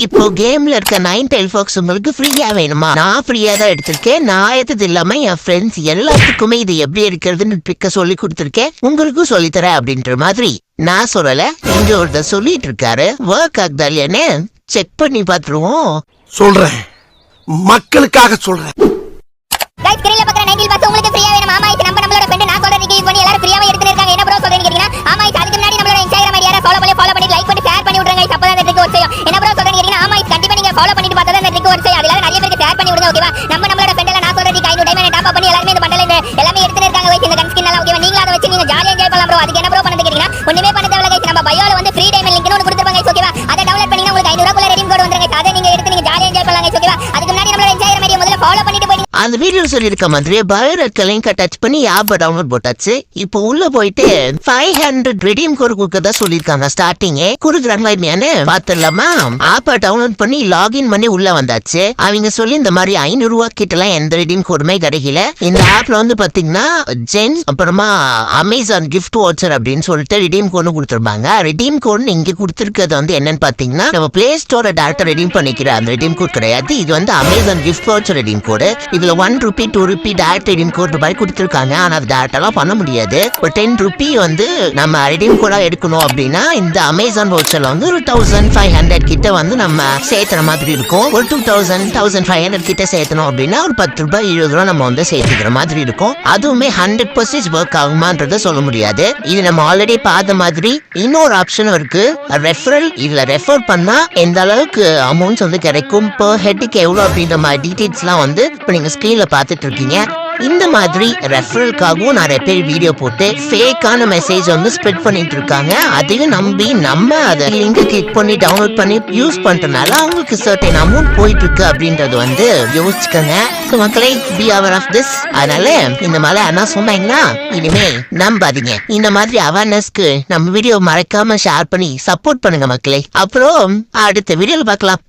இப்போ கேம்ல இருக்க 9 டைல் ஃபாக்ஸ் உங்களுக்கு ஃப்ரீயா வேணுமா? நான் ஃப்ரீயா தான் எடுத்திருக்கேன். நான் எடுத்தது இல்லாம என் ஃப்ரெண்ட்ஸ் எல்லாத்துக்குமே இது எப்படி எடுக்கிறதுன்னு ட்ரிக்க சொல்லி கொடுத்துருக்கேன். உங்களுக்கும் சொல்லித்தரேன் அப்படின்ற மாதிரி நான் சொல்லல, இங்க ஒருத்தர் சொல்லிட்டு இருக்காரு. ஒர்க் ஆகுதா இல்லையானே செக் பண்ணி பாத்துருவோம். சொல்றேன், மக்களுக்காக சொல்றேன். गाइस ஸ்கிரீன்ல பாக்குற 90 பாக்ஸ் உங்களுக்கு ஃப்ரீயா வேணும். ஆமா இது நம்மளோட ஃப்ரெண்ட் நான் சொல்ற ரிவ்யூ பண்ணி எல்லாரும் ஃப்ரீயாவே எடுத்துட்டு இருக்காங்க. என்ன ப்ரோ சொல்றீங்க கேக்குறீங்க? ஆமா இது அதுக்கு முன்னாடி நம்மளோட Instagram ஐடியா ஃபாலோ பண்ணி லைக் பண்ணி ஷேர் பண்ணி விடுங்க. அப்பதான் அந்த ட்ரிக் ஒர்க் செய்யும். என்ன ப்ரோ சொல்றீங்க கேக்குறீங்க? ஆமா இது கண்டிப்பா நீங்க ஃபாலோ பண்ணிட்டு பார்த்தா அந்த ட்ரிக் ஒர்க் செய்யும். அதனால நிறைய பேருக்கு ஷேர் பண்ணி விடுங்க. ஓகேவா? நம்மளோட ஃப்ரெண்ட்ல நான் சொல்ற ரிவ்யூ 500 டைம் டாப் பண்ணி எல்லாரும் இந்த பண்டல எல்லாமே எடுத்துட்டு இருக்காங்க. गाइस இந்த கன் ஸ்கின் எல்லாம் ஓகேவா? நீங்க அதை வச்சு நீங்க ஜாலியா என்ஜாய் பண்ணலாம் ப்ரோ. அதுக்கு என்ன ப்ரோ பண்ணது கேக்குறீங்க? ஒண்ணுமே பண்ண தேவையில்ல गाइस. நம்ம பயோல வந்து ஃப்ரீ டைம் லிங்க்னு ஒன்னு கொடுத்திருப்பாங்க गाइस. ஓகேவா? அதை டவுன்லோட் பண்ணீங்கன்னா உங்களுக்கு 500 ரூபாய்க்குள்ள ரெடீம் கோட் வந்துருங்க. அதை நீங்க எடுத்து நீங்க ஜாலியா என்ஜாய் பண்ணலாம் गाइस. ஓகேவா? அதுக்கு முன்னாடி நம்மளோட Instagram ஐடியா முதல்ல ஃபாலோ பண்ணிட்டு போய் அந்த வீடியோ சொல்லியிருக்க மாதிரி பயோரெட் லிங்க் டச் பண்ணி ஆப் டவுன்லோட் போட்டாச்சு. இப்போ உள்ள போயிட்டு 500 ரெடீம் கோட் கொடுக்கறதா சொல்லியிருக்காங்க. ஸ்டார்டிங்கே கொடுக்குறாங்களா இல்லையான்னு பாத்துடலாமா? ஆப்பை டவுன்லோட் பண்ணி லாகின் பண்ணி உள்ள வந்தாச்சு. அவங்க சொல்லி இந்த மாதிரி 500 ரூபாய் கிட்டலாம் எந்த ரெடீம் கோடுமே கிடைக்கல. இந்த ஆப்ல வந்து பாத்தீங்கன்னா ஜென்ஸ் அப்புறமா அமேசான் கிஃப்ட் வாட்சர் அப்படின்னு சொல்லிட்டு ரெடீம் கோடு கொடுத்துருப்பாங்க. ரெடீம் கோடு இங்க கொடுத்துருக்கிறது வந்து என்னன்னு பாத்தீங்கன்னா நம்ம பிளே ஸ்டோரை டேரக்டா ரெடீம் பண்ணிக்கிற அந்த ரெடீம் கோட் கிடையாது. இது வந்து Amazon gift voucher redeem code. இதுல 1 rupee 2 rupee direct redeem code மாதிரி கொடுத்துருக்காங்க. ஆனா அது டேரக்டெல்லாம் பண்ண முடியாது. ஒரு 10 ரூபி வந்து நம்ம ரெடீம் கோடா எடுக்கணும் அப்படின்னா இந்த அமேசான் வவுச்சர்ல வந்து ஒரு 1500 கிட்ட வந்து நம்ம சேர்த்துற மாதிரி இருக்கும். ஒரு 1500 கிட்ட சேர்த்தணும் அப்படின்னா ஒரு 10 ரூபாய் 20 ரூபாய் நம்ம வந்து சேர்த்துக்கிற மாதிரி இருக்கும். அதுவுமே 100% ஒர்க் ஆகுமான்றத சொல்ல முடியாது. இது நம்ம ஆல்ரெடி பார்த்த மாதிரி இன்னொரு ஆப்ஷனும் இருக்கு, ரெஃபரல். இதுல ரெஃபர் பண்ணா எந்த அளவுக்கு அமௌண்ட்ஸ் வந்து கிடைக்கும், பெர் ஹெட்டுக்கு எவ்வளவு அப்படின்ற மாதிரி டீடைல்ஸ் எல்லாம் வந்து இப்ப நீங்க ஸ்கிரீன்ல பாத்துட்டு இருக்கீங்க. இந்த மாதிரி ரெஃபரலுக்காகவும் நிறைய பேர் வீடியோ போட்டு ஃபேக்கான மெசேஜ் வந்து ஸ்ப்ரெட் பண்ணிட்டு இருக்காங்க. அதையும் நம்பி நம்ம அதை லிங்க் கிளிக் பண்ணி டவுன்லோட் பண்ணி யூஸ் பண்றதுனால அவங்களுக்கு சர்டன் அமௌண்ட் போயிட்டு இருக்கு அப்படின்றது வந்து யோசிச்சுக்கங்க. மக்களே, பி அவர் ஆஃப் திஸ். அதனால இந்த மாதிரி அண்ணா சொன்னாங்கன்னா இனிமே நம்பாதீங்க. இந்த மாதிரி அவேர்னஸ்க்கு நம்ம வீடியோ மறக்காம ஷேர் பண்ணி சப்போர்ட் பண்ணுங்க மக்களே. அப்புறம் அடுத்த வீடியோல பார்க்கலாம்.